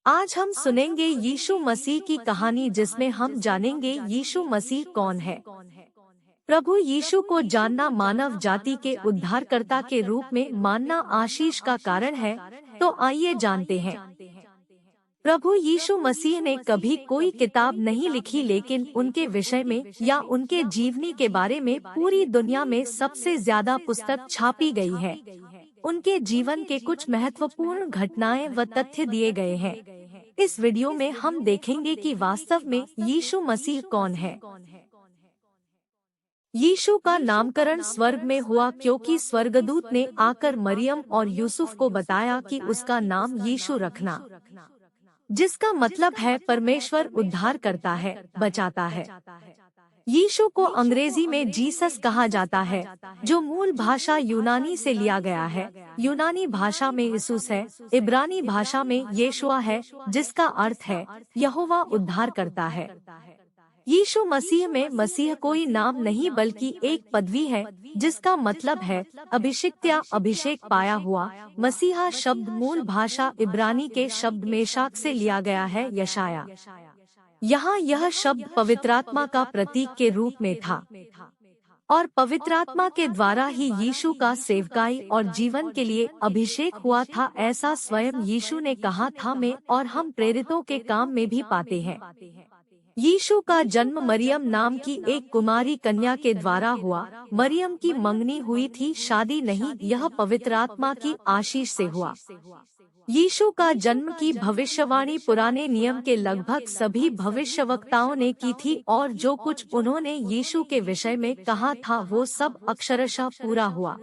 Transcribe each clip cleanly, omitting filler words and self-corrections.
आज हम सुनेंगे यीशु मसीह की कहानी, जिसमें हम जानेंगे यीशु मसीह कौन है। प्रभु यीशु को जानना मानव जाति के उद्धारकर्ता के रूप में मानना आशीष का कारण है। तो आइए जानते हैं। प्रभु यीशु मसीह ने कभी कोई किताब नहीं लिखी, लेकिन उनके विषय में या उनके जीवनी के बारे में पूरी दुनिया में सबसे ज्यादा पुस्तक छापी गई है। उनके जीवन के कुछ महत्वपूर्ण घटनाएं व तथ्य दिए गए हैं। इस वीडियो में हम देखेंगे कि वास्तव में यीशु मसीह कौन है। यीशु का नामकरण स्वर्ग में हुआ क्योंकि स्वर्गदूत ने आकर मरियम और यूसुफ को बताया कि उसका नाम यीशु रखना, जिसका मतलब है परमेश्वर उद्धार करता है, बचाता है। यीशु को अंग्रेजी में जीसस कहा जाता है, जो मूल भाषा यूनानी से लिया गया है। यूनानी भाषा में यीशुस है, इब्रानी भाषा में येशुआ है, जिसका अर्थ है यहोवा उद्धार करता है। यीशु मसीह में मसीह कोई नाम नहीं बल्कि एक पदवी है, जिसका मतलब है अभिषिक्त या अभिषेक पाया हुआ। मसीहा शब्द मूल भाषा इब्रानी के शब्द मेशाक से लिया गया है, यशाया। यहाँ यह शब्द पवित्रात्मा का प्रतीक के रूप में था और पवित्रात्मा के द्वारा ही यीशु का सेवकाई और जीवन के लिए अभिषेक हुआ था। ऐसा स्वयं यीशु ने कहा था मैं और हम प्रेरितों के काम में भी पाते हैं। यीशु का जन्म मरियम नाम की एक कुमारी कन्या के द्वारा हुआ। मरियम की मंगनी हुई थी, शादी नहीं। यह पवित्र आत्मा की आशीष से हुआ। यीशु का जन्म की भविष्यवाणी पुराने नियम के लगभग सभी भविष्यवक्ताओं ने की थी और जो कुछ उन्होंने यीशु के विषय में कहा था वो सब अक्षरशः पूरा हुआ।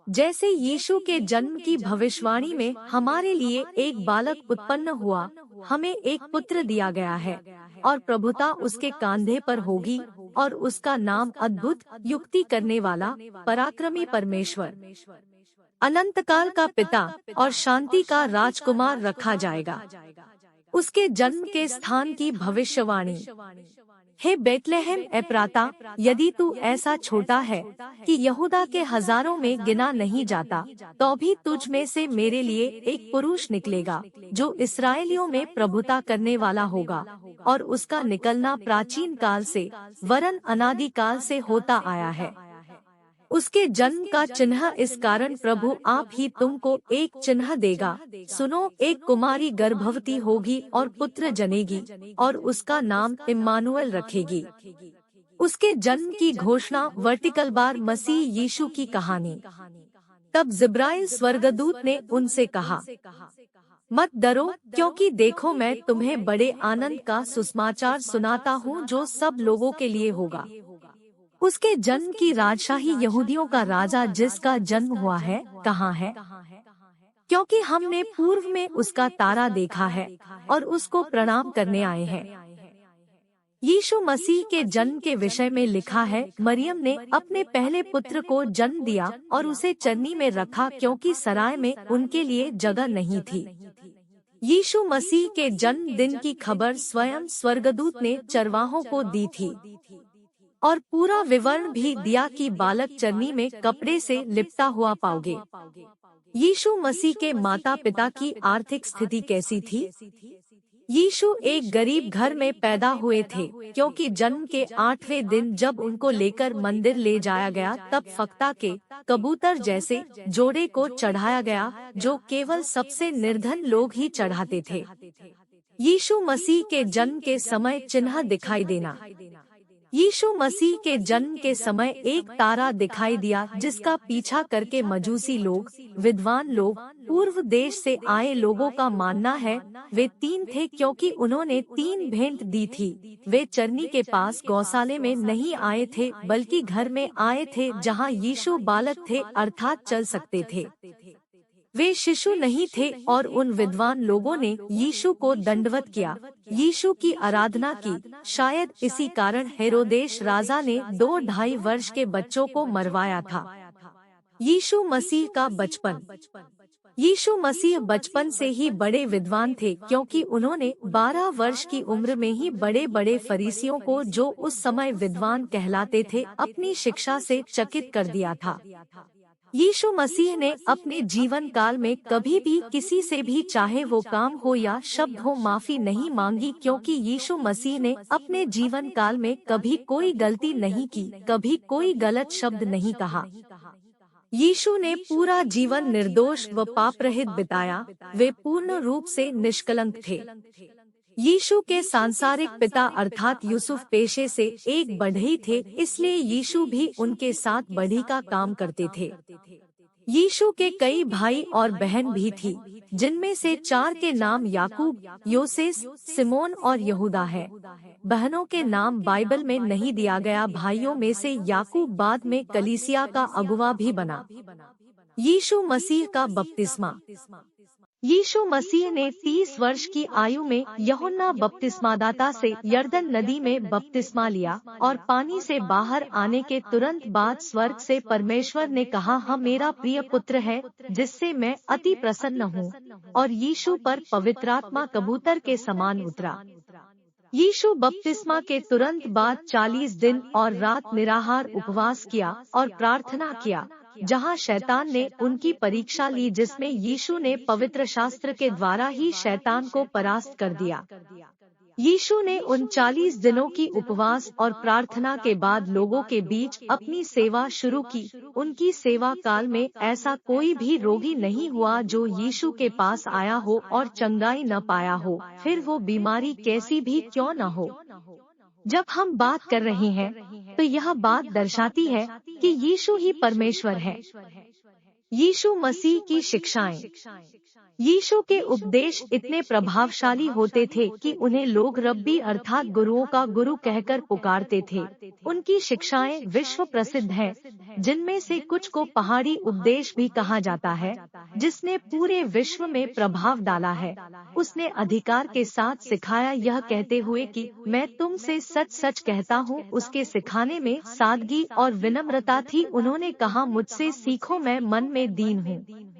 जैसे यीशु के जन्म की भविष्यवाणी में हमारे लिए एक बालक उत्पन्न हुआ, हमें एक पुत्र दिया गया है और प्रभुता उसके कांधे पर होगी और उसका नाम अद्भुत, युक्ति करने वाला, पराक्रमी परमेश्वर, अनंतकाल का पिता और शांति का राजकुमार रखा जाएगा। उसके जन्म के स्थान की भविष्यवाणी। हे बेतलेहम एप्राता, यदि तू ऐसा छोटा है कि यहूदा के हजारों में गिना नहीं जाता, तो भी तुझ में से मेरे लिए एक पुरुष निकलेगा जो इसराइलियों में प्रभुता करने वाला होगा और उसका निकलना प्राचीन काल से वरन अनादि काल से होता आया है। उसके जन्म का चिन्ह इस कारण प्रभु आप ही तुमको एक चिन्ह देगा। सुनो, एक कुमारी गर्भवती होगी और पुत्र जनेगी और उसका नाम इम्मानुएल रखेगी। उसके जन्म की घोषणा वर्टिकल बार मसीह यीशु की कहानी। तब जिब्राइल स्वर्गदूत ने उनसे कहा, मत डरो, क्योंकि देखो मैं तुम्हें बड़े आनंद का सुसमाचार सुनाता हूँ जो सब लोगों के लिए होगा। उसके जन्म की राजशाही यहूदियों का राजा जिसका जन्म हुआ है कहाँ है? क्योंकि हमने पूर्व में उसका तारा देखा है और उसको प्रणाम करने आए हैं। यीशु मसीह के जन्म के विषय में लिखा है, मरियम ने अपने पहले पुत्र को जन्म दिया और उसे चरनी में रखा क्योंकि सराय में उनके लिए जगह नहीं थी। यीशु मसीह के जन्म दिन की खबर स्वयं स्वर्गदूत ने चरवाहों को दी थी और पूरा विवरण भी दिया कि बालक चरनी में कपड़े से लिपटा हुआ पाओगे। यीशु मसीह के माता पिता की आर्थिक स्थिति कैसी थी? यीशु एक गरीब घर में पैदा हुए थे, क्योंकि जन्म के 8वें दिन जब उनको लेकर मंदिर ले जाया गया तब फक्ता के कबूतर जैसे जोड़े को चढ़ाया गया, जो केवल सबसे निर्धन लोग ही चढ़ाते थे। यीशु मसीह के जन्म के समय चिन्ह दिखाई देना। यीशु मसीह के जन्म के समय एक तारा दिखाई दिया जिसका पीछा करके मजूसी लोग, विद्वान लोग, पूर्व देश से आए लोगों का मानना है वे 3 थे, क्योंकि उन्होंने 3 भेंट दी थी। वे चरनी के पास गौशाले में नहीं आए थे बल्कि घर में आए थे जहां यीशु बालक थे, अर्थात चल सकते थे। वे शिशु नहीं थे और उन विद्वान लोगों ने यीशु को दंडवत किया, यीशु की आराधना की। शायद इसी कारण हेरोदेश राजा ने 2-2.5 वर्ष के बच्चों को मरवाया था। यीशु मसीह का बचपन। यीशु मसीह बचपन से ही बड़े विद्वान थे, क्योंकि उन्होंने 12 वर्ष की उम्र में ही बड़े बड़े फरीसियों को, जो उस समय विद्वान कहलाते थे, अपनी शिक्षा से चकित कर दिया था। यीशु मसीह ने अपने जीवन काल में कभी भी किसी से भी, चाहे वो काम हो या शब्द हो, माफी नहीं मांगी, क्योंकि यीशु मसीह ने अपने जीवन काल में कभी कोई गलती नहीं की, कभी कोई गलत शब्द नहीं कहा। यीशु ने पूरा जीवन निर्दोष व पापरहित बिताया। वे पूर्ण रूप से निष्कलंक थे। यीशु के सांसारिक पिता अर्थात यूसुफ पेशे से एक बढ़ई थे, इसलिए यीशु भी उनके साथ बढ़ई का काम करते थे। यीशु के कई भाई और बहन भी थी, जिनमें से 4 के नाम याकूब, योसेस, सिमोन और यहूदा है। बहनों के नाम बाइबल में नहीं दिया गया। भाइयों में से याकूब बाद में कलीसिया का अगुवा भी बना। यीशु मसीह का बपतिस्मा। यीशु मसीह ने 30 वर्ष की आयु में यूहन्ना बपतिस्मादाता से यरदन नदी में बपतिस्मा लिया और पानी से बाहर आने के तुरंत बाद स्वर्ग से परमेश्वर ने कहा, "हम मेरा प्रिय पुत्र है, जिससे मैं अति प्रसन्न हूँ।" और यीशु पर पवित्रात्मा कबूतर के समान उतरा। यीशु बपतिस्मा के तुरंत बाद 40 दिन और रात निराहार उपवास किया और प्रार्थना किया, जहां शैतान ने उनकी परीक्षा ली, जिसमें यीशु ने पवित्र शास्त्र के द्वारा ही शैतान को परास्त कर दिया। यीशु ने उन 40 दिनों की उपवास और प्रार्थना के बाद लोगों के बीच अपनी सेवा शुरू की। उनकी सेवा काल में ऐसा कोई भी रोगी नहीं हुआ जो यीशु के पास आया हो और चंगाई न पाया हो, फिर वो बीमारी कैसी भी क्यों न हो। जब हम बात कर रहे हैं तो यह बात दर्शाती है कि यीशु ही परमेश्वर है। यीशु मसीह की शिक्षाएं। यीशु के उपदेश इतने प्रभावशाली होते थे कि उन्हें लोग रब्बी अर्थात गुरुओं का गुरु कहकर पुकारते थे। उनकी शिक्षाएं विश्व प्रसिद्ध हैं, जिनमें से कुछ को पहाड़ी उपदेश भी कहा जाता है, जिसने पूरे विश्व में प्रभाव डाला है। उसने अधिकार के साथ सिखाया, यह कहते हुए कि मैं तुमसे सच सच कहता हूँ, उसके सिखाने में सादगी और विनम्रता थी। उन्होंने कहा, मुझसे सीखो, मैं मन में दीन हूँ।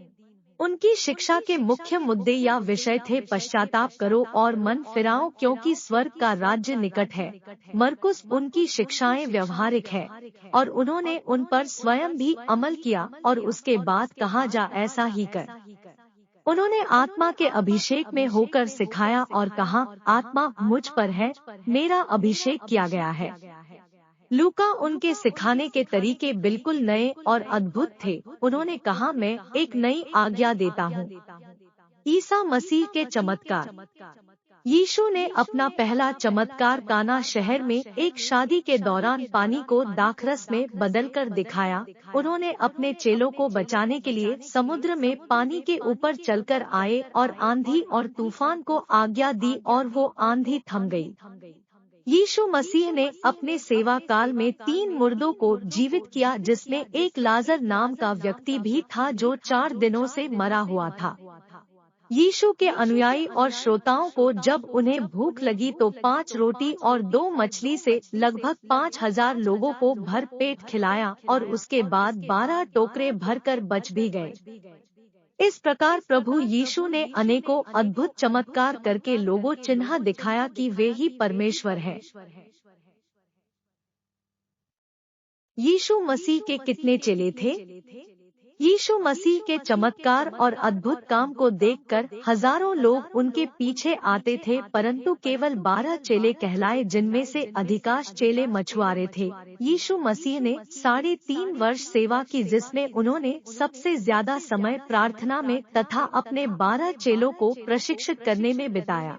उनकी शिक्षा के मुख्य मुद्दे या विषय थे, पश्चाताप करो और मन फिराओ, क्योंकि स्वर्ग का राज्य निकट है। मरकुस। उनकी शिक्षाएं व्यवहारिक है और उन्होंने उन पर स्वयं भी अमल किया और उसके बाद कहा, जा ऐसा ही कर। उन्होंने आत्मा के अभिषेक में होकर सिखाया और कहा, आत्मा मुझ पर है, मेरा अभिषेक किया गया है। लूका। उनके सिखाने के तरीके बिल्कुल नए और अद्भुत थे। उन्होंने कहा, मैं एक नई आज्ञा देता हूँ। ईसा मसीह के चमत्कार। यीशु ने अपना पहला चमत्कार काना शहर में एक शादी के दौरान पानी को दाखरस में बदलकर दिखाया। उन्होंने अपने चेलों को बचाने के लिए समुद्र में पानी के ऊपर चलकर आए और आंधी और तूफान को आज्ञा दी और वो आंधी थम गई। यीशु मसीह ने अपने सेवा काल में 3 मुर्दों को जीवित किया, जिसमें एक लाजर नाम का व्यक्ति भी था जो 4 दिनों से मरा हुआ था। यीशु के अनुयायी और श्रोताओं को जब उन्हें भूख लगी तो 5 रोटी और 2 मछली से लगभग 5000 लोगों को भर पेट खिलाया और उसके बाद 12 टोकरे भरकर बच भी गए। इस प्रकार प्रभु यीशु ने अनेकों अद्भुत चमत्कार करके लोगों चिन्ह दिखाया कि वे ही परमेश्वर हैं। यीशु मसीह के कितने चेले थे? यीशु मसीह के चमत्कार और अद्भुत काम को देखकर हजारों लोग उनके पीछे आते थे, परंतु केवल 12 चेले कहलाए, जिनमें से अधिकांश चेले मछुआरे थे। यीशु मसीह ने 3.5 वर्ष सेवा की, जिसमें उन्होंने सबसे ज्यादा समय प्रार्थना में तथा अपने 12 चेलों को प्रशिक्षित करने में बिताया।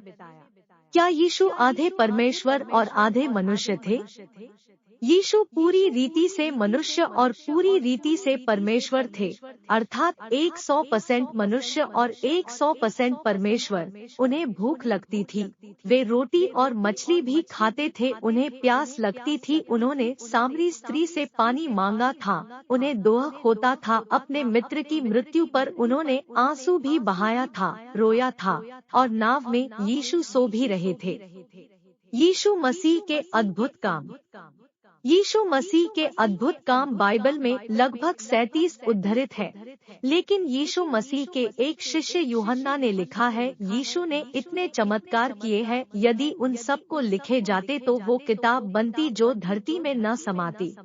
क्या यीशु आधे परमेश्वर और आधे मनुष्य थे? यीशु पूरी रीति से मनुष्य और पूरी रीति से परमेश्वर थे, अर्थात 100% मनुष्य और 100% परमेश्वर। उन्हें भूख लगती थी, वे रोटी और मछली भी खाते थे। उन्हें प्यास लगती थी, उन्होंने सामरी स्त्री से पानी मांगा था। उन्हें दोह होता था, अपने मित्र की मृत्यु पर उन्होंने आंसू भी बहाया था, रोया था, और नाव में यीशु सो भी रहे थे। यीशु मसीह के अद्भुत काम। यीशु मसीह के अद्भुत काम बाइबल में लगभग 37 उद्धृत है, लेकिन यीशु मसीह के एक शिष्य यूहन्ना ने लिखा है, यीशु ने इतने चमत्कार किए हैं, यदि उन सब को लिखे जाते तो वो किताब बनती जो धरती में न समाती।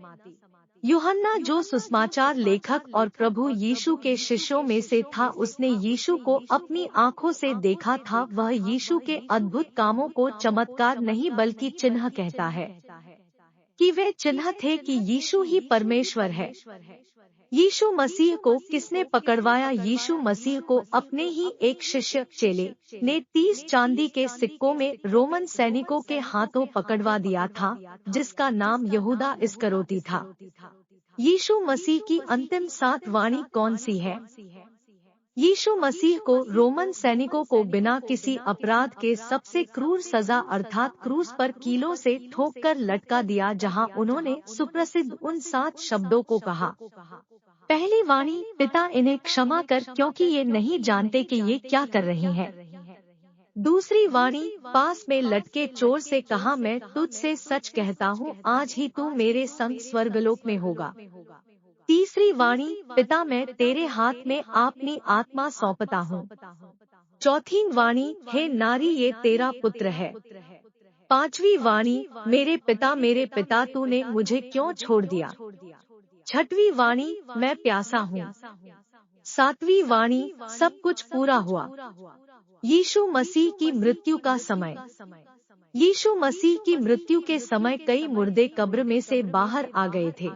यूहन्ना जो सुसमाचार लेखक और प्रभु यीशु के शिष्यों में से था, उसने यीशु को अपनी आंखों से देखा था। वह यीशु के अद्भुत कामों को चमत्कार नहीं बल्कि चिन्ह कहता है कि वे चिन्ह थे कि यीशु ही परमेश्वर है। यीशु मसीह को किसने पकड़वाया? यीशु मसीह को अपने ही एक शिष्य चेले ने 30 चांदी के सिक्कों में रोमन सैनिकों के हाथों पकड़वा दिया था, जिसका नाम यहूदा इस्करियोती था। यीशु मसीह की अंतिम 7 वाणी कौन सी है? यीशु मसीह को रोमन सैनिकों को बिना किसी अपराध के सबसे क्रूर सजा अर्थात क्रूस पर कीलों से ठोककर लटका दिया, जहां उन्होंने सुप्रसिद्ध उन 7 शब्दों को कहा। पहली वाणी, पिता इन्हें क्षमा कर, क्योंकि ये नहीं जानते कि ये क्या कर रहे हैं। दूसरी वाणी, पास में लटके चोर से कहा, मैं तुझसे सच कहता हूँ, आज ही तू मेरे संग स्वर्गलोक में होगा। तीसरी वाणी, पिता मैं तेरे हाथ में अपनी आत्मा सौंपता हूँ। चौथी वाणी, हे नारी ये तेरा पुत्र है। पांचवी वाणी, मेरे पिता तूने मुझे क्यों छोड़ दिया। छठवीं वाणी, मैं प्यासा हूँ। सातवीं वाणी, सब कुछ पूरा हुआ। यीशु मसीह की मृत्यु का समय। यीशु मसीह की मृत्यु के समय कई मुर्दे कब्र में से बाहर आ गए थे।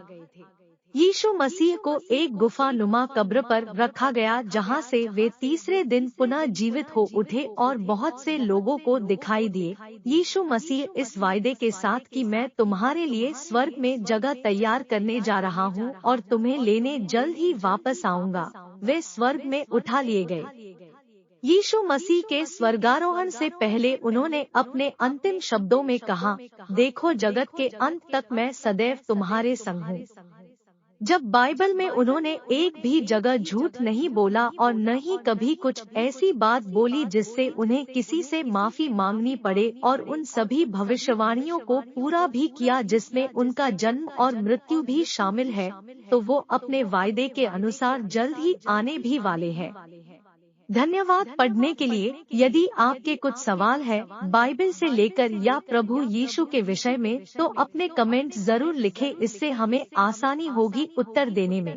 यीशु मसीह को एक गुफा नुमा कब्र पर रखा गया, जहां से वे तीसरे दिन पुनः जीवित हो उठे और बहुत से लोगों को दिखाई दिए। यीशु मसीह इस वायदे के साथ कि मैं तुम्हारे लिए स्वर्ग में जगह तैयार करने जा रहा हूं और तुम्हें लेने जल्द ही वापस आऊंगा, वे स्वर्ग में उठा लिए गए। यीशु मसीह के स्वर्गारोहण से पहले उन्होंने अपने अंतिम शब्दों में कहा, देखो जगत के अंत तक मैं सदैव तुम्हारे संग हूँ। जब बाइबल में उन्होंने एक भी जगह झूठ नहीं बोला और न ही कभी कुछ ऐसी बात बोली जिससे उन्हें किसी से माफी मांगनी पड़े, और उन सभी भविष्यवाणियों को पूरा भी किया जिसमें उनका जन्म और मृत्यु भी शामिल है, तो वो अपने वायदे के अनुसार जल्द ही आने भी वाले हैं। धन्यवाद पढ़ने के लिए। यदि आपके कुछ सवाल है बाइबल से लेकर या प्रभु यीशु के विषय में, तो अपने कमेंट जरूर लिखें, इससे हमें आसानी होगी उत्तर देने में।